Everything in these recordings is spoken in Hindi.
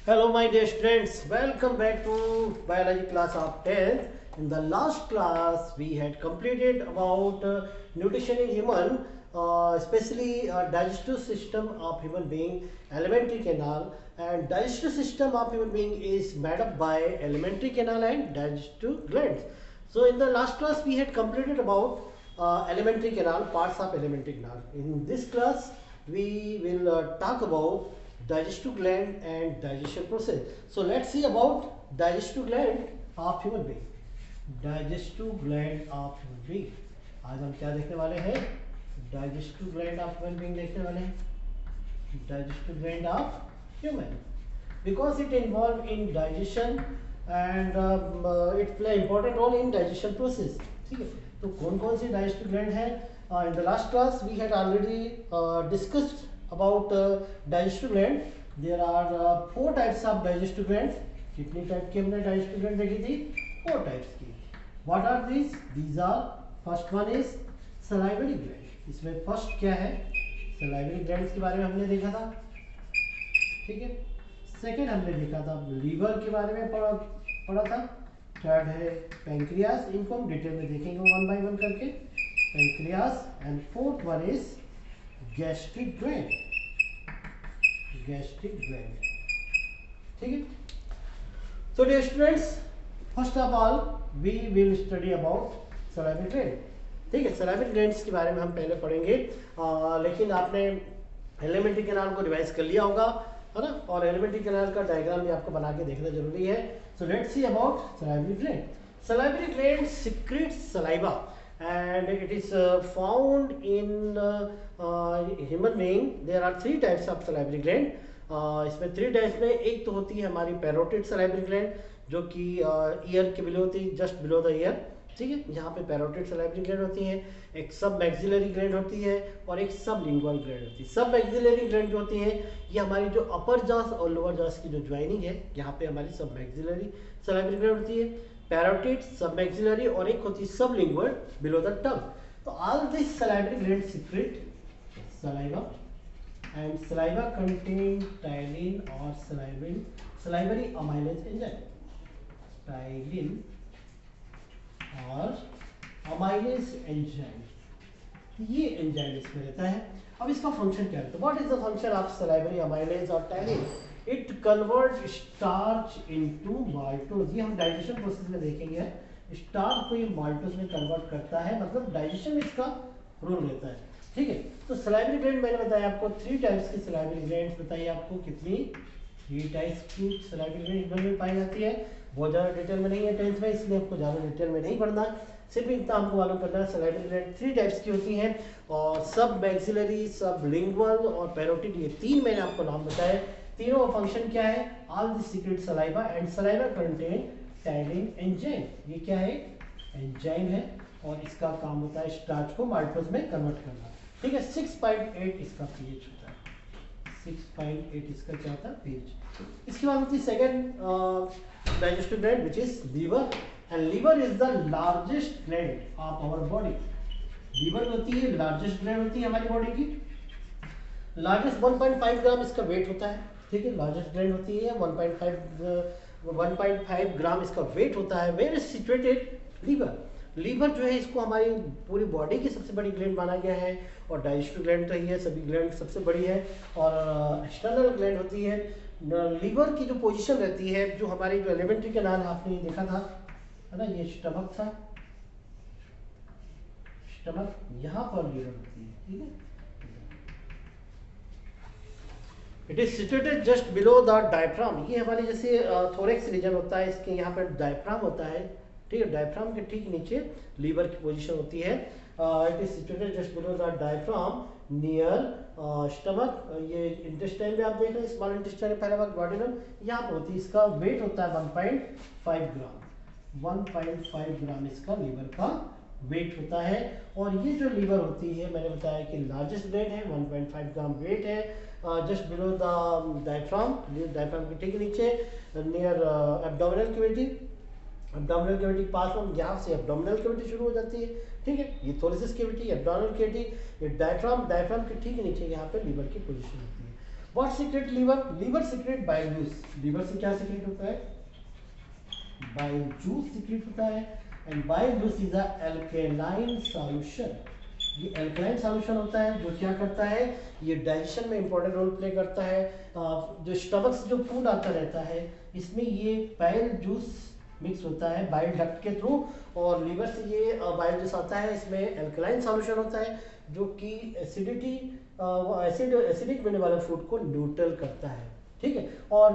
Hello my dear students, welcome back to biology class of 10th. In the last class we had completed about nutrition in human, especially digestive system of human being, alimentary canal, and digestive system of human being is made up by alimentary canal and digestive glands. So in the last class we had completed about alimentary canal, parts of alimentary canal. In this class we will talk about digestive gland and digestion process. So let's see about digestive gland of human being. Digestive gland of human being. आज हम क्या देखने वाले हैं? Digestive gland of human being देखने वाले हैं. Digestive gland of human. Because it involved in digestion and it play important role in digestion process. ठीक है? तो कौन-कौन सी digestive gland है? In the last class we had already discussed about digestive gland. There are 4 types of digestive glands. कितनी टाइप की हमने digestive gland देखी थी? 4 types की. What are these? These are, first one is salivary gland. इसमें first क्या है? salivary glands के बारे में हमने देखा था. ठीक है. सेकेंड हमने देखा था लीवर के बारे में पढ़ा था. थर्ड है पैंक्रियास. इनको हम डिटेल में देखेंगे वन बाय वन करके. Pancreas. And fourth one is gastric gland. Gastric gland. ठीक है. So dear students, first of all we will study about salivary gland. ठीक है. सलाइवरी ग्लैंड्स के बारे में हम पहले पढ़ेंगे, लेकिन आपने एलिमेंट्री कैनाल को रिवाइज कर लिया होगा, है ना. और एलिमेंट्री कैनाल का डायग्राम भी आपको बना के देखना जरूरी है. So let's see about salivary gland. Salivary gland secretes saliva and it is found in human being. There are 3 types of salivary gland. इसमें 3 टाइप्स में एक तो होती है हमारी पैरोटिड सलाइवरी ग्लैंड, जो कि ईयर के बिलो होती है, जस्ट बिलो द ईयर. ठीक है. यहाँ पे पैरोटिड सलाइवरी ग्लैंड होती है. एक सब मैक्सिलरी ग्लैंड होती है और एक सब लिंगुअल ग्लैंड होती है. सब मैक्सिलरी ग्लैंड जो होती है ये हमारी जो अपर जॉस और लोअर जॉस की जो ज्वाइनिंग है, यहाँ पे हमारी सब मैक्सिलरी सलाइवरी ग्लैंड होती है. पैरोटिड, सब मैक्सिलरी और एक होती है सब लिंगुअल बिलो द टंग. तो all this salivary gland secrete saliva and saliva contain ptyalin or salivary amylase enzyme. Ptyalin और amylase enzyme, ये एंजाइम इसमें रहता है. अब इसका फंक्शन क्या है? What is the function of salivary amylase और ptyalin? It convert starch into maltose. ये हम डाइजेशन प्रोसेस में देखेंगे. स्टार्च को ये माल्टोज में कन्वर्ट करता है, मतलब डाइजेशन में इसका रोल रहता है. ठीक है. तो सलाइवरी ग्लैंड मैंने बताया आपको 3 टाइप्स की सलाइवरी ग्लैंड्स बताइए आपको. कितनी? 3 टाइप्स की सलाइवरी ग्लैंड में पाई जाती है. बहुत ज़्यादा डिटेल में नहीं है 10th में, इसलिए आपको ज़्यादा डिटेल में नहीं पढ़ना. सिर्फ इतना आपको मालूम करना है सलाइवरी ग्लैंड 3 टाइप्स की होती हैं. और सब मैक्सिलरी, सब लिंगुअल और पैरोटिड, ये 3 मैंने आपको नाम बताए. तीनों का फंक्शन क्या है? All this secret saliva and saliva contain ptyalin enzyme. ये क्या है? एंजाइम है और इसका काम होता है स्टार्च को माल्टोज में कन्वर्ट करना. ठीक है. 6.8 इसका पीएच होता है. 6.8 इसका क्या होता है? पीएच. इसके बाद होती है second digestive gland which is liver. And liver is the largest gland of our body. Liver होती है लार्जेस्ट ग्लैंड होती है हमारी बॉडी की. लार्जेस्ट 1.5 ग्राम इसका वेट होता है. ठीक है. लार्जेस्ट ग्लैंड होती है 1.5 ग्राम इसका वेट होता है. Where is situated? Liver. Liver जो है इसको हमारी पूरी बॉडी की सबसे बड़ी ग्लैंड माना गया है. और डाइजेस्टिव ग्लैंड तो ही है, सभी ग्लैंड सबसे बड़ी है. और एक्सटर्नल ग्लैंड होती है. लीवर की जो पोजीशन रहती है, जो हमारी जो एलिमेंट्री कैनाल आपने देखा था, है ना, ये स्टमक था. स्टमक, यहाँ पर लीवर होती है. ठीक है. It is situated just below the diaphragm. ये हमारी जैसे थोरेक्स रीजन होता है, इसके यहाँ पर डायफ्राम होता है. ठीक है. डायफ्राम के ठीक नीचे लीवर की पोजीशन होती है. It is situated just below the diaphragm near stomach. ये इंटेस्टाइन में आप देख रहे हैं, स्मॉल इंटेस्टाइन पहले बार ग्वाडिनम यहाँ पर होती है. इसका वेट होता है 1.5 ग्राम. 1.5 ग्राम इसका लीवर का वेट होता है. और ये जो लीवर होती है मैंने बताया कि लार्जेस्ट ग्लैंड है. 1.5 ग्राम वेट है. Just below the diaphragm. Diaphragm के ठीक नीचे near abdominal cavity. Abdominal cavity पास में, यहाँ से एब्डोमिनल कैविटी शुरू हो जाती है. ठीक है. ये थोरेसिस कैविटी, एब्डोमिनल कैविटी, ये डायफ्राम. डायफ्राम के ठीक नीचे यहाँ पे लीवर की पोजीशन होती है. What secrete liver? Liver secrete bile juice. Liver से क्या सीक्रेट होता है? बाइल जूस सीक्रेट होता है। And bile juice is a alkaline solution. ये एल्कलाइन सॉल्यूशन होता है जो क्या करता है, ये डाइजेशन में इंपॉर्टेंट रोल प्ले करता है। जो स्टमक से जो फूड आता रहता है इसमें ये बाइल जूस मिक्स होता है बाइल डक्ट के थ्रू, और लीवर से ये बाइल जूस आता है, इसमें एल्कलाइन सॉल्यूशन होता है जो कि एसिडिटी एसिडिक बनने वाले फूड को न्यूट्रल करता है। ठीक है, और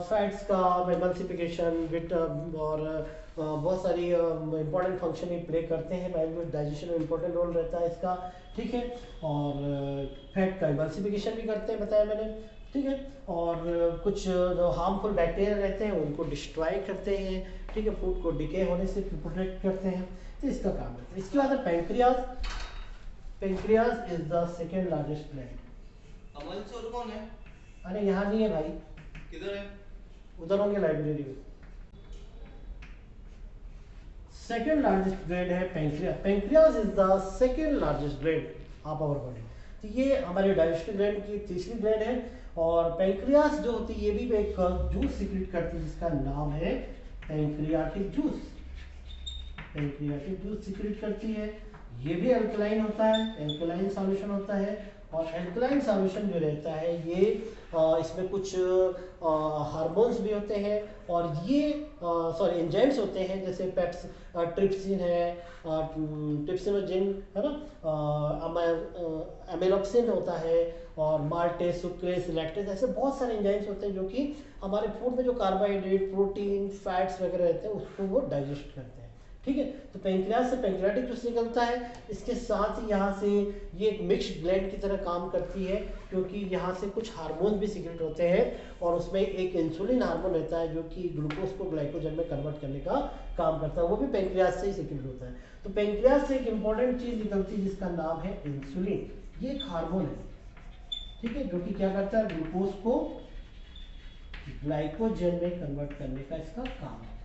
फैट्स का एमल्सिफिकेशन विट और बहुत सारी इंपॉर्टेंट फंक्शन ये प्ले करते हैं। बाइल जूस डाइजेशन में इंपॉर्टेंट रोल रहता है इसका। ठीक है, और फैट का एमल्सिफिकेशन भी करते हैं, बताया मैंने। ठीक है, और कुछ जो हार्मफुल बैक्टीरिया रहते हैं उनको डिस्ट्रॉय करते हैं। ठीक है, फूड को डिके होने से प्रोटेक्ट करते हैं, तो इसका काम है। इसके बाद pancreas. Pancreas is the second largest gland. Amal sir कौन है? अरे यहाँ नहीं है भाई, किधर है? उधर होंगे लाइब्रेरी में। सेकेंड लार्जेस्ट ग्लैंड है pancreas. Pancreas is the second largest gland of our body. तो ये हमारे डाइजेस्टिव ग्लैंड की तीसरी ग्लैंड है। और पैंक्रियाज जो होती है ये भी एक जूस सीक्रेट करती है जिसका नाम है pancreatic juice. Pancreatic juice secrete करती है। ये भी अल्कलाइन होता है, अल्कलाइन सॉल्यूशन होता है। और अल्कलाइन सॉल्यूशन जो रहता है ये इसमें कुछ हार्मोन्स भी होते हैं, और ये सॉरी एंजाइम्स होते हैं, जैसे पेप्स ट्रिप्सिन है, ट्रिप्सिनोजिन है ना, एमिलोक्सिन होता है, और माल्टेज, सुक्रेज, लैक्टेज, ऐसे बहुत सारे एंजाइम्स होते हैं जो कि हमारे फूड में जो कार्बोहाइड्रेट, प्रोटीन, फैट्स वगैरह रहते हैं उसको वो डाइजेस्ट करते हैं। ठीक है, तो पैंक्रियाज से पैंक्रियाटिक जूस निकलता है। इसके साथ ही यहाँ से ये एक मिक्स्ड ग्लैंड की तरह काम करती है, क्योंकि यहाँ से कुछ हार्मोन भी सीक्रेट होते हैं, और उसमें एक इंसुलिन हार्मोन रहता है जो कि ग्लूकोज को ग्लाइकोजन में कन्वर्ट करने का काम करता है, वो भी पैंक्रियाज से ही सीक्रेट होता है। तो पैंक्रियाज से एक इंपॉर्टेंट चीज निकलती है जिसका नाम है इंसुलिन। ये एक हार्मोन है, ठीक है, जो कि क्या करता है, ग्लूकोज को ग्लाइकोजन में कन्वर्ट करने का इसका काम है।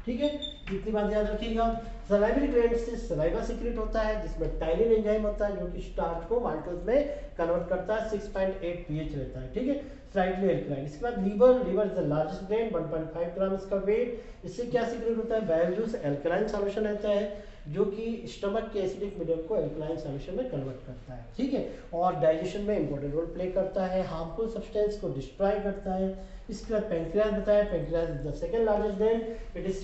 ठीक है, इतनी बात याद रखिएगा। सलाइवरी ग्लैंड से सलाइवा सीक्रेट होता है जिसमें टाइलिन एंजाइम होता है जो कि स्टार्च को माल्टोज में कन्वर्ट करता है। 6.8 pH रहता है। ठीक है, स्लाइटली एल्कलाइन। इसके बाद liver. Liver is the largest gland, 1.5 gram इसका वेट। इससे क्या सीक्रेट होता है, बाइल जूस। एल्कलाइन सॉल्यूशन रहता है जो कि स्टमक के एसिडिक मीडियम को एल्कलाइन सॉल्यूशन में कन्वर्ट करता है। ठीक है, और डाइजेशन में इंपॉर्टेंट रोल प्ले करता है, हार्मफुल सब्सटेंस को डिस्ट्रॉय करता है। इसके बाद पैंक्रियाज बताया। Pancreas is the second largest gland. It is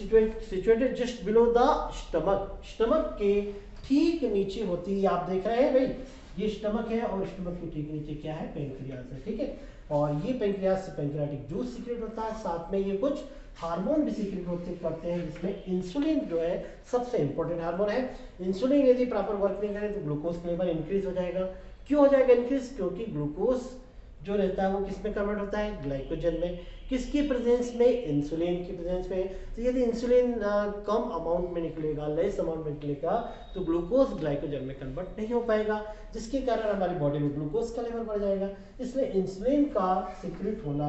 situated just below the stomach. Stomach के ठीक नीचे होती है, आप देख रहे हैं भाई, ये स्टमक है और स्टमक के ठीक नीचे क्या है, पैंक्रियाज है। ठीक है, और ये पैंक्रियाज से पैंक्रियाटिक जूस सीक्रेट होता है, साथ में ये कुछ हार्मोन भी सीक्रेट होते करते हैं जिसमें इंसुलिन जो है सबसे इंपॉर्टेंट हार्मोन है। इंसुलिन यदि प्रॉपर वर्क नहीं करे तो ग्लूकोज लेवल इंक्रीज हो जाएगा। क्यों हो जाएगा इंक्रीज, क्योंकि ग्लूकोज जो रहता है वो किस में कन्वर्ट होता है, ग्लाइकोजन में। किसकी प्रेजेंस में, इंसुलिन की प्रेजेंस में। तो यदि इंसुलिन कम अमाउंट में निकलेगा, लेस अमाउंट में निकलेगा, तो ग्लूकोज ग्लाइकोजन में कन्वर्ट नहीं हो पाएगा, जिसके कारण हमारी बॉडी में ग्लूकोज का लेवल बढ़ जाएगा। इसलिए इंसुलिन का सीक्रेट होना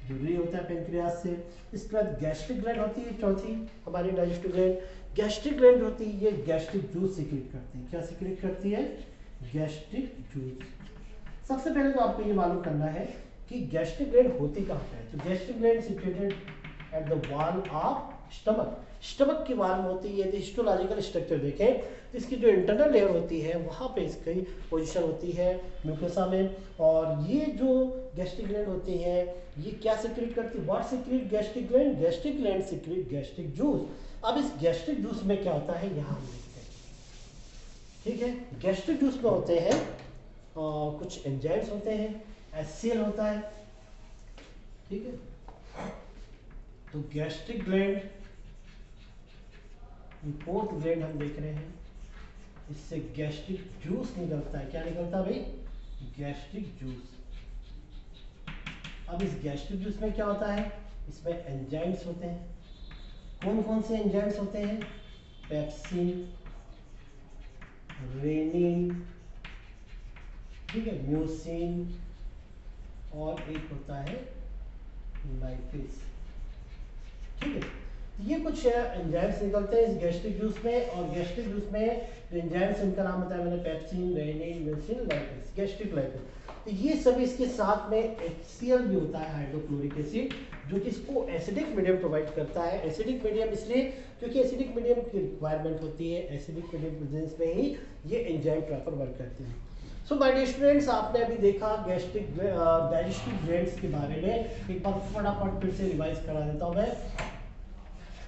जरूरी होता है पैंक्रियाज से। इसके बाद गैस्ट्रिक ग्लैंड होती है चौथी हमारी डाइजेस्टिव ग्लैंड। गैस्ट्रिक ग्लैंड होती है, ये गैस्ट्रिक जूस सीक्रेट करती है। क्या सीक्रेट करती है, गैस्ट्रिक जूस। सबसे पहले तो आपको ये मालूम करना है कि गैस्ट्रिक ग्लैंड होती कहाँ पे है। तो gastric gland situated at the wall of stomach. Stomach की वॉल में होती है। यदि हिस्टोलॉजिकल स्ट्रक्चर देखें तो इसकी जो इंटरनल लेयर होती है वहाँ पे इसकी पोजीशन होती है म्यूकोसा में। और ये जो गैस्ट्रिक ग्लैंड होती है ये क्या सीक्रेट करती है, what secret gastric gland, gastric gland secrete gastric juice. अब इस गैस्ट्रिक जूस में क्या होता है यहाँ हम देखते हैं। ठीक है, गैस्ट्रिक जूस में होते हैं कुछ एंजाइम्स होते हैं, HCl होता है। ठीक है, तो गैस्ट्रिक ग्लैंड फोर्थ ग्लैंड हम देख रहे हैं, इससे गैस्ट्रिक जूस निकलता है। क्या निकलता है भाई, गैस्ट्रिक जूस। अब इस गैस्ट्रिक जूस में क्या होता है, इसमें एंजाइम्स होते हैं। कौन कौन से एंजाइम्स होते हैं, पेप्सिन, रेनिन, ठीक है, म्यूसिन, और एक होता है लाइपेज। ठीक है, ये कुछ एंजाइम्स निकलते हैं इस गैस्ट्रिक जूस में। और गैस्ट्रिक जूस में जो एंजाइम्स इनका नाम बताया मैंने, pepsin, rennin, mucin, lipase, gastric lipase. तो ये सभी इसके साथ में HCl भी होता है, हाइड्रोक्लोरिक एसिड, जो कि इसको एसिडिक मीडियम प्रोवाइड करता है। एसिडिक मीडियम इसलिए क्योंकि एसिडिक मीडियम की रिक्वायरमेंट होती है, एसिडिक मीडियम प्रेजेंस में ही ये एंजाइम प्रॉपर वर्क करते हैं। सो माय डियर स्टूडेंट्स, आपने अभी देखा गैस्ट्रिक डाइजेस्टिव ग्लैंड्स के बारे में। एक बार फटाफट फिर से रिवाइज करा देता हूँ मैं।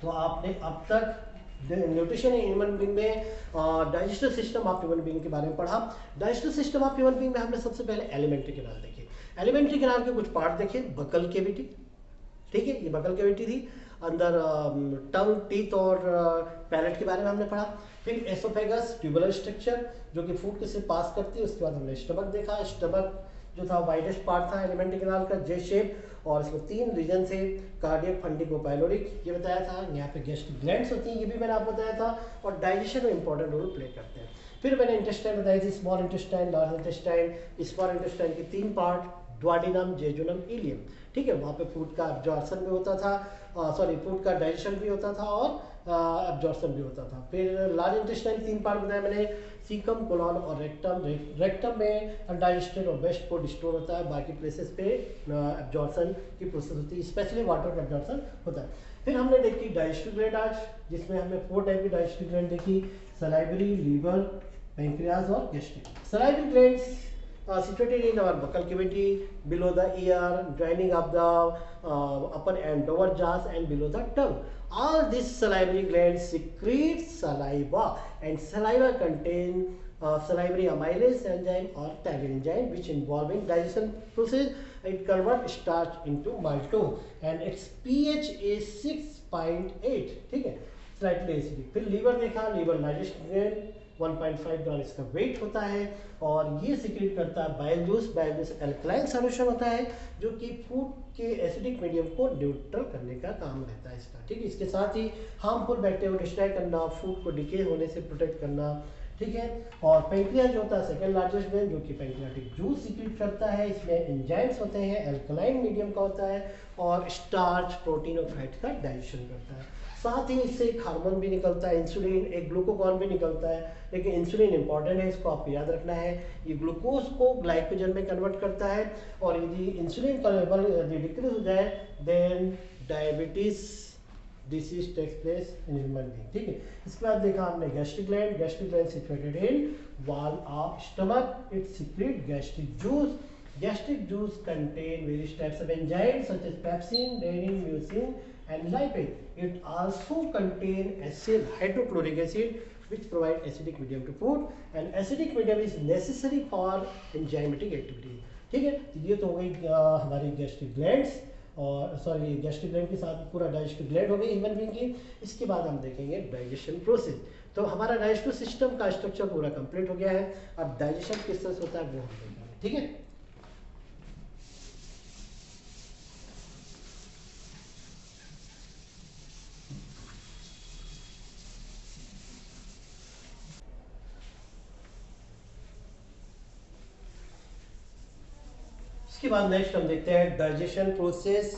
तो आपने अब तक न्यूट्रिशन इन ह्यूमन बीइंग में digestive system of human being के बारे में पढ़ा। Digestive system of human being में हमने सबसे पहले एलिमेंट्री कैनाल देखे। एलिमेंट्री कैनाल के कुछ पार्ट देखे, बकल कैविटी, ठीक है, ये बकल कैविटी थी, अंदर टंग, टीथ और पैलेट के बारे में हमने पढ़ा। फिर एसोफेगस, ट्यूबुलर स्ट्रक्चर जो कि फूड से पास करती है। उसके बाद हमने स्टमक देखा। स्टमक जो था वाइडेस्ट पार्ट था एलिमेंट्री कैनाल का, जे शेप, और इसमें 3 रीजन थे, कार्डियक, फंडिक और पाइलोरिक, ये बताया था। यहाँ पे गैस्ट्रिक ग्लैंड्स होती हैं, ये भी मैंने आपको बताया था, और डाइजेशन में इंपॉर्टेंट रोल प्ले करते हैं। फिर मैंने इंटेस्टाइन बताई थी, small intestine, large intestine. Small intestine के 3 पार्ट, ड्वाडिनम, जेजुनम, इलियम, ठीक है। वहाँ पे फूड का एब्जॉर्प्शन भी होता था, फूड का डाइजेशन भी होता था और एब्जॉर्प्शन भी होता था। फिर लार्ज इंटेस्टाइन 3 पार्ट बताया मैंने, सीकम, कोलन और रेक्टम। रेक्टम में अनडाइजेस्टेड और वेस्ट फूड स्टोर होता है, बाकी प्लेसेस पे एब्जॉर्प्शन की प्रोसेस होती है, स्पेशली वाटर का एब्जॉर्प्शन होता है। फिर हमने देखी डाइजेस्टिव ग्लैंड आज, जिसमें हमने 4 टाइप की डाइजेस्टिव ग्लैंड देखी, सलाइवरी, लीवर, पैंक्रियाज और gastric. Salivary glands situated in our buccal cavity, below the ear, joining up the upper and lower jaws and below the tongue. All these salivary glands secrete saliva, and saliva contain salivary amylase enzyme or tyrosine enzyme, which involve in digestion process. It converts starch into maltose, and its pH is 6.8, ठीक है, slightly acidic. फिर लीवर देखा, लीवर लार्जेस्ट ग्लैंड, 1.5 ग्राम इसका वेट होता है, और ये सिक्रेट करता है bile juice. Bile juice alkaline solution होता है, जो कि फूड के एसिडिक मीडियम को न्यूट्रल करने का काम रहता है इसका, ठीक है। इसके साथ ही हार्मफुल बैक्टीरिया को डिस्ट्रॉय करना, फूड को डिके होने से प्रोटेक्ट करना, ठीक है। और पैंक्रियाज जो होता है सेकंड लार्जेस्ट ग्लैंड, जो कि पैंक्रियाटिक जूस सिक्रेट करता है। इसमें एंजाइम्स होते हैं, एल्कलाइन मीडियम का होता है, और स्टार्च, प्रोटीन और फैट का डाइजेशन करता है। साथ ही इससे एक हार्मोन भी निकलता है, इंसुलिन, एक ग्लूकोकॉन भी निकलता है, लेकिन इंसुलिन इंपॉर्टेंट है, इसको आपको याद रखना है। ये ग्लूकोज को ग्लाइकोजन में कन्वर्ट करता है, और यदि इंसुलिन का लेवल डिक्रीज हो जाए, then diabetes disease takes place in human being, ठीक है। इसके बाद देखा हमने gastric gland. Gastric gland situated in wall of stomach, it secrete gastric juice. Gastric juice contain various types of enzymes such as pepsin, renin, mucin, and lipase. It also contain acid, hydrochloric acid, which provide acidic medium to food, and acidic medium is necessary for enzymatic activity. ठीक है, ये तो हो गई हमारी गैस्ट्रिक ग्लैंड्स, और सॉरी गैस्ट्रिक ग्लैंड के साथ पूरा डाइजेस्टिव ग्लैंड हो गई ह्यूमन बीइंग की। इसके बाद हम देखेंगे डाइजेशन प्रोसेस। तो हमारा डाइजेस्टिव सिस्टम का स्ट्रक्चर पूरा कंप्लीट हो गया है। अब डाइजेशन किस तरह से होता है वो हम देखेंगे, ठीक है। इसके बाद नेक्स्ट हम देखते हैं digestion process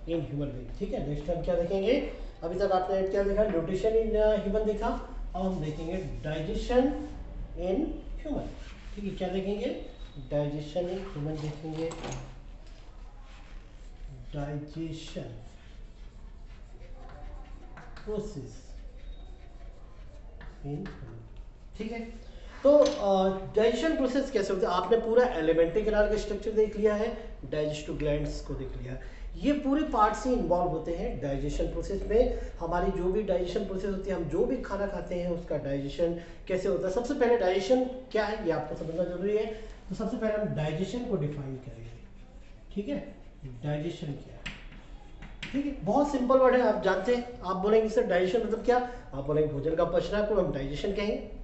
in human being, ठीक है। नेक्स्ट हम क्या देखेंगे, अभी तक आपने क्या देखा, न्यूट्रिशन इन ह्यूमन देखा, अब हम देखेंगे डाइजेशन इन ह्यूमन, ठीक है। क्या देखेंगे, डाइजेशन इन ह्यूमन देखेंगे, डाइजेशन प्रोसेस इन ह्यूमन, ठीक है। तो डाइजेशन प्रोसेस कैसे होता है, आपने पूरा एलिमेंट्री कैनाल का स्ट्रक्चर देख लिया है, डाइजेस्टिव ग्लैंड्स को देख लिया, ये पूरे पार्ट से इन्वॉल्व होते हैं डाइजेशन प्रोसेस में। हमारी जो भी डाइजेशन प्रोसेस होती है, हम जो भी खाना खाते हैं उसका डाइजेशन कैसे होता है। सबसे पहले डाइजेशन क्या है ये आपको समझना जरूरी है। तो सबसे पहले हम डाइजेशन को डिफाइन करेंगे, ठीक है। डाइजेशन क्या है, ठीक है, बहुत सिंपल वर्ड है, आप जानते हैं। आप बोलेंगे सर डाइजेशन मतलब क्या, आप बोलेंगे भोजन का पचना को हम डाइजेशन कहेंगे,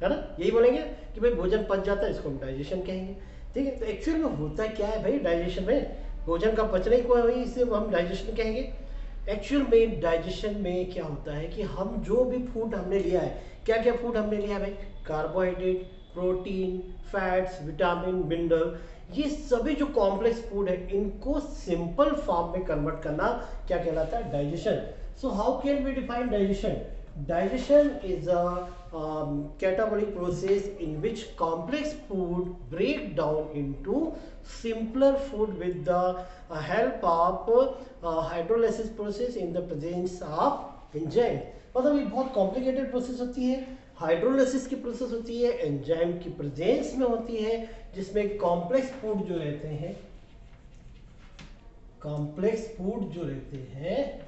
है ना, यही बोलेंगे कि भाई भोजन पच जाता है, इसको हम डाइजेशन कहेंगे, ठीक है। तो एक्चुअल में होता क्या है भाई डाइजेशन में, भोजन का पचना ही कोई हुई, इसे हम डाइजेशन कहेंगे। एक्चुअल में डाइजेशन में क्या होता है कि हम जो भी फूड हमने लिया है, क्या क्या फूड हमने लिया है भाई, carbohydrate, protein, fats, vitamin, mineral, ये सभी जो कॉम्प्लेक्स फूड है इनको सिंपल फॉर्म में कन्वर्ट करना क्या कहलाता है, digestion. So how can we define digestion? Digestion is a catabolic process in which complex food break down into simpler food with the help of hydrolysis process in the presence of enzyme। मतलब ये बहुत कॉम्प्लिकेटेड प्रोसेस होती है, हाइड्रोलिसिस की प्रोसेस होती है, एंजाइम की प्रेजेंस में होती है, जिसमें कॉम्प्लेक्स फूड जो रहते हैं, कॉम्प्लेक्स फूड जो रहते हैं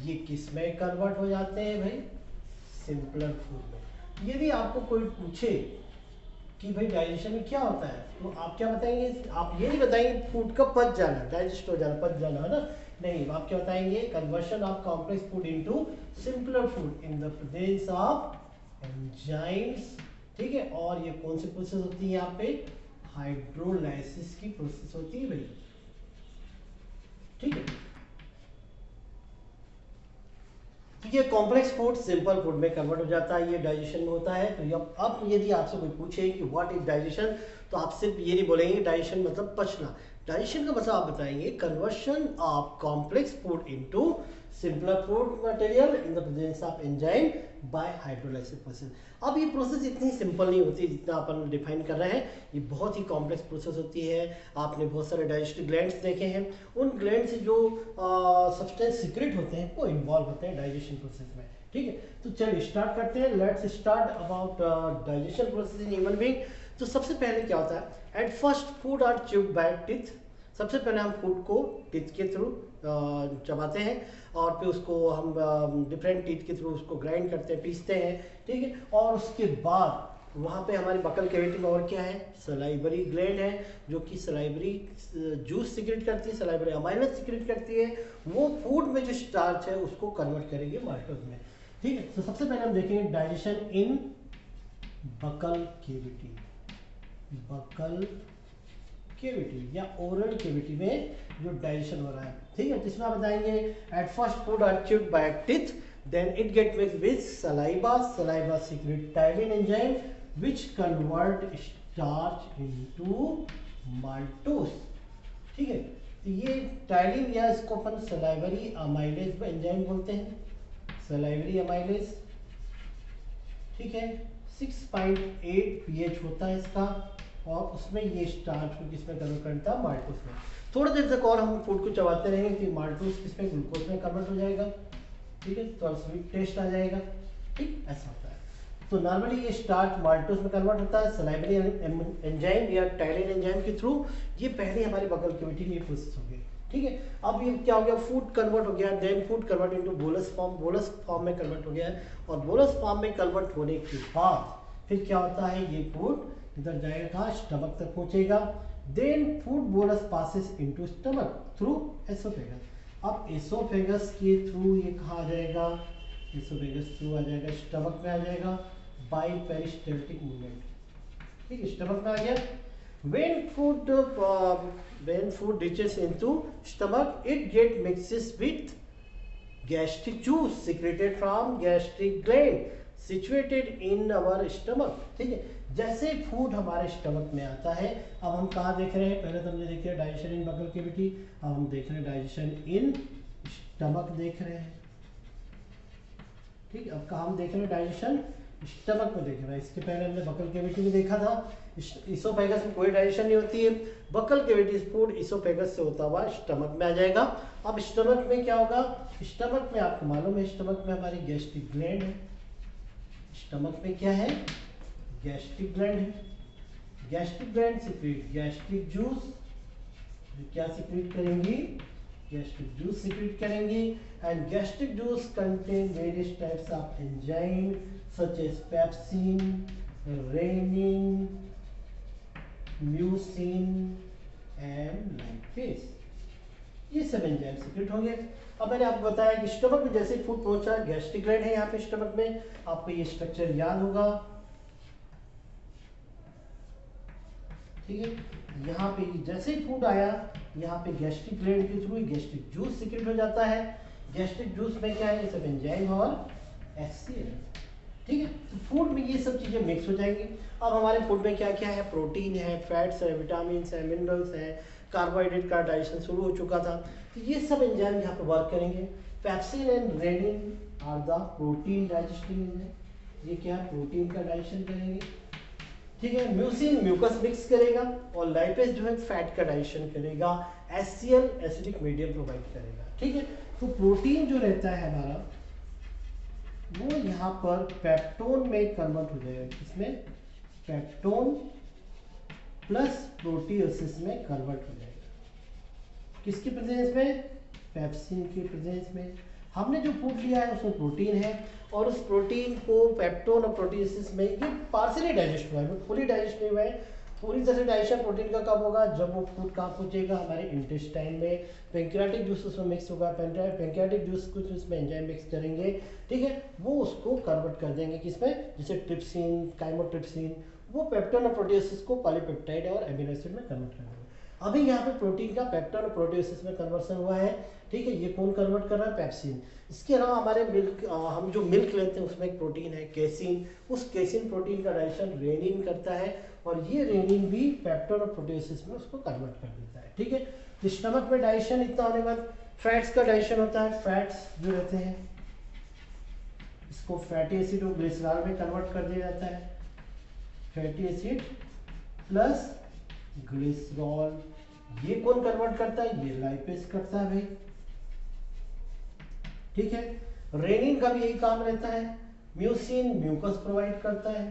ये किस में कन्वर्ट हो जाते हैं भाई, सिंपलर फूड में। यदि आपको कोई पूछे कि भाई डाइजेशन में क्या होता है तो आप क्या बताएंगे, आप ये नहीं बताएंगे फूड का पच जाना, डाइजेस्ट हो जाना, पच जाना, है ना, नहीं, आप क्या बताएंगे, conversion of complex food into simpler food in the presence of enzymes. ठीक है, और ये कौन सी प्रोसेस होती है यहाँ पे, हाइड्रोलाइसिस की प्रोसेस होती है भाई। ठीक है, तो ये कॉम्प्लेक्स फूड सिंपल फूड में कन्वर्ट हो जाता है, ये डाइजेशन में होता है। तो अब यदि आपसे कोई पूछे कि व्हाट इज डाइजेशन, तो आप सिर्फ ये नहीं बोलेंगे डाइजेशन मतलब पचना, डाइजेशन का मतलब आप बताएंगे conversion of complex food into simpler food material in the presence of enzyme by hydrolysis process. अब ये प्रोसेस इतनी सिंपल नहीं होती जितना अपन डिफाइन कर रहे हैं, ये बहुत ही कॉम्प्लेक्स प्रोसेस होती है। आपने बहुत सारे डाइजेस्टिव ग्लैंड्स देखे हैं, उन ग्लैंड से जो सब्सटेंस सीक्रेट होते हैं वो इन्वॉल्व होते हैं डाइजेशन प्रोसेस में। ठीक है, तो चलिए स्टार्ट करते हैं, let's start about digestion process in human being. तो सबसे पहले क्या होता है, at first food are chewed by teeth. सबसे पहले हम फूड को टीथ के थ्रू चबाते हैं और फिर उसको हम डिफरेंट टीथ के थ्रू उसको ग्राइंड करते हैं, पीसते हैं। ठीक है, और उसके बाद वहाँ पे हमारी बकल कैविटी में और क्या है, सलाइवरी ग्लैंड है जो कि सलाइवरी जूस सिक्रेट करती है, सलाइवरी अमाइलेज सिक्रेट करती है। वो फूड में जो स्टार्च है उसको कन्वर्ट करेंगे माल्टोज में। ठीक है, तो सबसे पहले हम देखेंगे डाइजेशन इन बकल कैविटी, बकल कैविटी या ओरल कैविटी में जो डाइजेशन हो रहा है। ठीक है, जिसमें आप बताएंगे at first food are chewed by teeth, then it get mix with saliva, saliva secrete ptyalin enzyme which convert starch into maltose. ठीक है, तो ये टाइलिन या इसको अपन सलाइवरी अमाइलेज एंजाइम बोलते हैं, सलाइवरी अमाइलेज। ठीक है, 6.8 pH होता है इसका और उसमें ये स्टार्च को किसमें कन्वर्ट करता है, माल्टोज में। थोड़ी देर तक और हम फूड को चबाते रहेंगे कि माल्टोज किसमें, ग्लूकोज में कन्वर्ट हो जाएगा। ठीक है, तो स्वीट टेस्ट आ जाएगा। ठीक, ऐसा होता है। तो नॉर्मली ये स्टार्च माल्टोज में कन्वर्ट होता है सलाइवरी एंजाइम या टाइलिन एंजाइम के थ्रू। ये पहले हमारी बकल कैविटी में प्रोसेस हो गई। ठीक है, अब ये क्या हो गया, फूड कन्वर्ट हो गया, then food convert into bolus form, bolus form में कन्वर्ट हो गया है। और बोलस फॉर्म में कन्वर्ट होने के बाद फिर क्या होता है, ये फूड इधर जाएगा कहाँ, स्टमक तक पहुंचेगा। Then food bolus passes into stomach through esophagus. अब एसोफेगस के थ्रू ये कहाँ आ जाएगा, एसोफेगस थ्रू आ जाएगा, स्टमक में आ जाएगा बाय पेरिस्टल्टिक मूवमेंट। ठीक है, स्टमक में आ गया। when food reaches into stomach, it get mixes with gastric juice secreted from gastric gland situated in our stomach। ठीक है, जैसे फूड हमारे स्टमक में आता है, अब हम कहाँ देख रहे हैं, पहले तो हमने देखे डाइजेशन इन बकल कैविटी, अब हम देख रहे हैं डाइजेशन इन स्टमक देख रहे हैं। ठीक, अब कहाँ हम देख रहे हैं, डाइजेशन स्टमक में देख रहा है। इसके पहले हमने बकल कैविटी में देखा था, इसोफेगस में कोई डाइजेशन नहीं होती है, बकल कैविटी फूड इसोफेगस से होता हुआ स्टमक में आ जाएगा। अब स्टमक में क्या होगा, स्टमक में आपको मालूम है स्टमक में हमारी गैस्ट्रिक ग्लैंड है, स्टमक में क्या है, गैस्ट्रिक ग्लैंड है। Gastric gland secrete gastric juice, क्या सीक्रेट करेंगी, गैस्ट्रिक जूस सीक्रेट करेंगी। And gastric juice contain various types of enzyme such as pepsin, rennin, mucin and lipase, ये सब एंजाइम सीक्रेट होंगे। अब मैंने आपको बताया कि स्टमक में जैसे फूड पहुंचा, गैस्ट्रिक ग्लैंड है यहाँ पे स्टमक में, आपको ये स्ट्रक्चर याद होगा। ठीक है, यहाँ पे जैसे ही फूड आया, यहाँ पे गैस्ट्रिक ग्लैंड के थ्रू गैस्ट्रिक जूस सीक्रेट हो जाता है। गैस्ट्रिक जूस में क्या है, ये सब एंजाइम और HCl। ठीक है, तो फूड में ये सब चीजें मिक्स हो जाएंगी। अब हमारे फूड में क्या क्या है, प्रोटीन है, फैट्स है, विटामिन है, मिनरल्स है, कार्बोहाइड्रेट का डाइजेशन शुरू हो चुका था, तो ये सब एंजाइम यहाँ पे वर्क करेंगे। Pepsin and rennin are the protein digesting enzyme. ये क्या प्रोटीन का डाइजेशन करेंगे, ठीक है। म्यूसिन म्यूकस मिक्स करेगा और लाइपेज जो है फैट का डाइजेशन करेगा, एचसीएल एसिडिक मीडियम प्रोवाइड करेगा, ठीक है। तो प्रोटीन जो रहता है हमारा वो यहाँ पर पेप्टोन में कन्वर्ट हो जाएगा, किसमें, पेप्टोन प्लस प्रोटियोसिस में कन्वर्ट हो जाएगा, किसकी प्रेजेंस में, पेप्सिन की प्रेजेंस में। हमने जो फूड लिया है उसमें प्रोटीन है और उस प्रोटीन को पेप्टोन और प्रोटियोसिस में ये पार्शियली डाइजेस्ट हुआ है, फुली डाइजेस्ट नहीं हुआ है। पूरी तरह से डाइजेशन प्रोटीन का कब होगा, जब वो फूड कहाँ पहुंचेगा, हमारे इंटेस्टाइन में, पेंक्रियाटिक जूस उसमें मिक्स होगा, पेंक्रियाटिक जूस कुछ उसमें एंजाइम मिक्स करेंगे, ठीक है, वो उसको कन्वर्ट कर देंगे किसमें, जैसे ट्रिप्सिन, काइमोट्रिप्सिन, वो पेप्टोन और प्रोटियोसिस को पॉलीपेप्टाइड और एमिनो एसिड में कन्वर्ट कर देंगे। अभी यहाँ पे प्रोटीन का पेप्टोन और प्रोटियोसिस में कन्वर्सन हुआ है, ठीक है, ये कौन कन्वर्ट कर रहा है, पेप्सिन। इसके अलावा हमारे मिल्क, हम जो मिल्क लेते हैं उसमें एक प्रोटीन है केसिन, उस केसिन प्रोटीन का डाइजेशन रेनिन करता है और ये रेनिन भी पेप्टोन और प्रोटियोसिस में उसको कन्वर्ट कर देता है, ठीक है। तो स्टमक में डाइजेशन इतना होने के बाद फैट्स का डाइजेशन होता है, फैट्स जो रहते हैं इसको फैटी एसिड और ग्लिसरॉल में कन्वर्ट कर दिया जाता है, फैटी एसिड प्लस ग्लिसरॉल, ये कौन कन्वर्ट करता है, ये लाइपेज करता है भाई, ठीक है। रेनिन का भी यही काम रहता है, म्यूसिन म्यूकस प्रोवाइड करता है,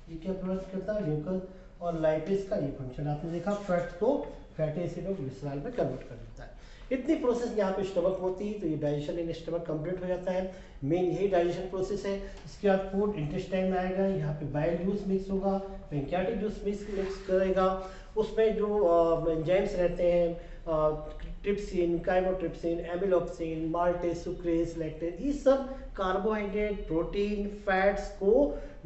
ये क्या प्रोवाइड करता है, म्यूकस, और लाइपेज का ये फंक्शन आपने देखा, फैट को फैटी एसिड और ग्लिसरॉल में कन्वर्ट कर देता है। इतनी प्रोसेस यहाँ पे स्टमक होती है, तो ये डाइजेशन इन स्टमक कंप्लीट हो जाता है, मेन यही डाइजेशन प्रोसेस है। इसके बाद फूड इंटेस्टाइन में आएगा, यहाँ पे बाइल जूस मिक्स होगा, पेंक्रियाटिक जूस मिक्स करेगा, उसमें जो एंजाइम्स रहते हैं, trypsin, chymotrypsin, amylopsin, maltase, sucrase, lactase, ये सब कार्बोहाइड्रेट, प्रोटीन, फैट्स को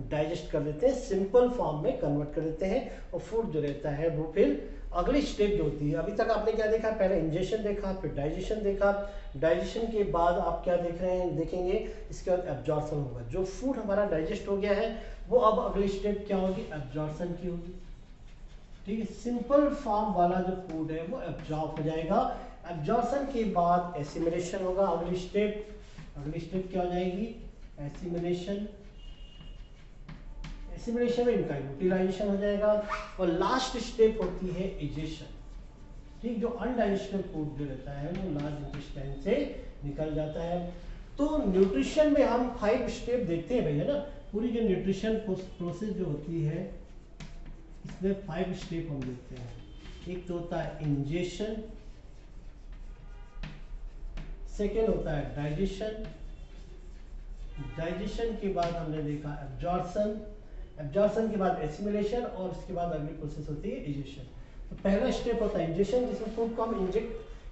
डाइजेस्ट कर देते हैं, सिंपल फॉर्म में कन्वर्ट कर देते हैं और फूड जो रहता है वो फिर अगली स्टेप जो होती है, अभी तक आपने क्या देखा, पहले इंजेक्शन देखा, फिर डाइजेशन देखा, डाइजेशन के बाद आप क्या देख रहे हैं, देखेंगे इसके बाद एब्जॉर्प्शन होगा। जो फूड हमारा डाइजेस्ट हो गया है वो अब अगली स्टेप क्या होगी, एब्जॉर्प्शन की होगी, ठीक है। सिंपल फॉर्म वाला जो फूड है वो एब्जॉर्ब हो जाएगा, एब्जॉर्प्शन के बाद एसिमिलेशन होगा, अगली स्टेप क्या हो जाएगी, एसिमिलेशन, एसिमिलेशन में इनका यूटिलाइजेशन हो जाएगा और लास्ट स्टेप होती है इजेशन, ठीक। जो अनडाइजेस्टेड फूड जो रहता है वो लार्ज इंटेस्टाइन से निकल जाता है। तो न्यूट्रिशन में हम 5 स्टेप देखते हैं भाई, है ना, पूरी जो न्यूट्रिशन प्रोसेस जो होती है इसमें 5 स्टेप हम देखते हैं। एक तो होता है इंजेशन, सेकेंड होता है डाइजेशन, डाइजेशन के बाद हमने देखा एब्जॉर्प्शन, एब्जॉर्प्शन के बाद एसिमिलेशन और उसके बाद अगली प्रोसेस होती है इजेशन। तो पहला स्टेप होता है इंजेशन, जिसमें फूड को हम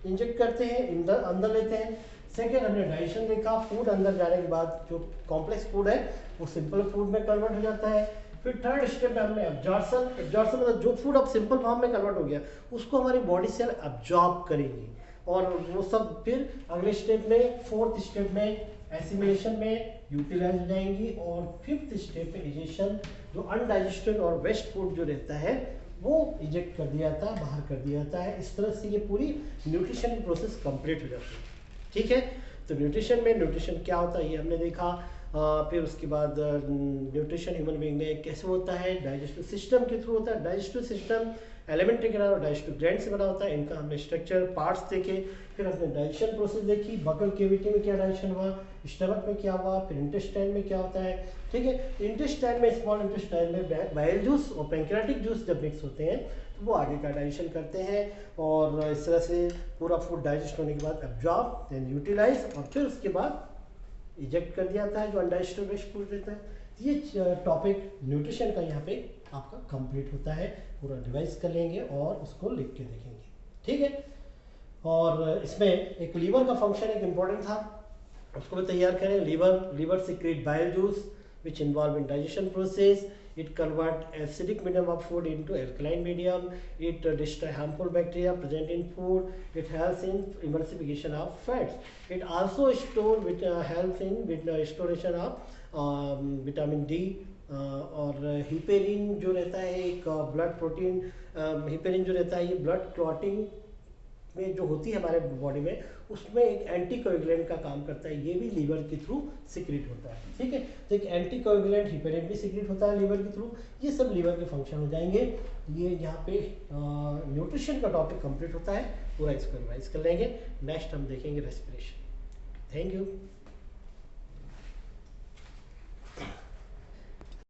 इंजेक्ट करते हैं, अंदर लेते हैं। सेकेंड हमने डाइजेशन देखा, फूड अंदर जाने के बाद जो कॉम्प्लेक्स फूड है वो सिंपल फूड में कन्वर्ट हो जाता है। फिर थर्ड स्टेप में हमने एब्जॉर्प्शन, मतलब जो फूड अब सिंपल फॉर्म में कन्वर्ट हो गया उसको हमारी बॉडी सेल एब्जॉर्ब करेंगी और वो सब फिर अगले स्टेप में, फोर्थ स्टेप में एसिमिलेशन में यूटिलाइज हो जाएंगी और फिफ्थ स्टेप में इजेशन, जो अनडाइजेस्टेड और वेस्ट फूड जो रहता है वो इजेक्ट कर दिया जाता है, बाहर कर दिया जाता है। इस तरह से ये पूरी न्यूट्रिशन की प्रोसेस कंप्लीट हो जाती है, ठीक है। तो न्यूट्रिशन क्या होता है ये हमने देखा। फिर उसके बाद न्यूट्रिशन ह्यूमन बीइंग में कैसे होता है, डाइजेस्टिव सिस्टम के थ्रू होता है। डाइजेस्टिव सिस्टम एलिमेंट्री ग्लैंड और डाइजेस्टिव ग्लैंड से बना होता है, इनका हमने स्ट्रक्चर पार्ट्स देखे। फिर हमने डाइजेशन प्रोसेस देखी, बकल केविटी में क्या डाइजेशन हुआ, स्टमक में क्या हुआ, फिर इंटेस्टाइन में क्या होता है, ठीक है। इंटेस्टाइन में, स्मॉल इंटेस्टाइन में बाइल जूस और पेंक्रियाटिक जूस जब मिक्स होते हैं तो वो आगे का डाइजेशन करते हैं और इस तरह से पूरा फूड डाइजेस्ट होने के बाद एब्जॉर्ब, देन यूटिलाइज और फिर उसके बाद इजेक्ट कर दिया जाता है जो अनडाइजेस्टेड वेस्ट फूड रहता है। ये टॉपिक न्यूट्रिशन का यहाँ पे आपका कंप्लीट होता है, पूरा रिवाइज कर लेंगे और उसको लिख के देखेंगे, ठीक है। और इसमें एक लीवर का फंक्शन एक इम्पॉर्टेंट था, उसको भी तैयार करें। Liver secrete bile juice which involve in digestion process. It convert acidic medium of food into alkaline medium. It destroy harmful bacteria present in food. It helps in emulsification of fats. It also helps in with restoration of vitamin D. और हिपेरिन जो रहता है एक ब्लड प्रोटीन, हिपेरिन जो रहता है ये ब्लड क्लॉटिंग में जो होती है हमारे बॉडी में, उसमें एक एंटीकोएगुलेंट का काम करता है, ये भी लीवर के थ्रू सिक्रेट होता है। ठीक है, तो एक एंटीकोएगुलेंट हिपेरिन भी सिक्रेट होता है लीवर के थ्रू। ये सब लीवर के फंक्शन हो जाएंगे। ये यहाँ पे न्यूट्रिशन का टॉपिक कंप्लीट होता है, पूरा इसको रिवाइज कर लेंगे। नेक्स्ट हम देखेंगे रेस्पिरेशन। Thank you.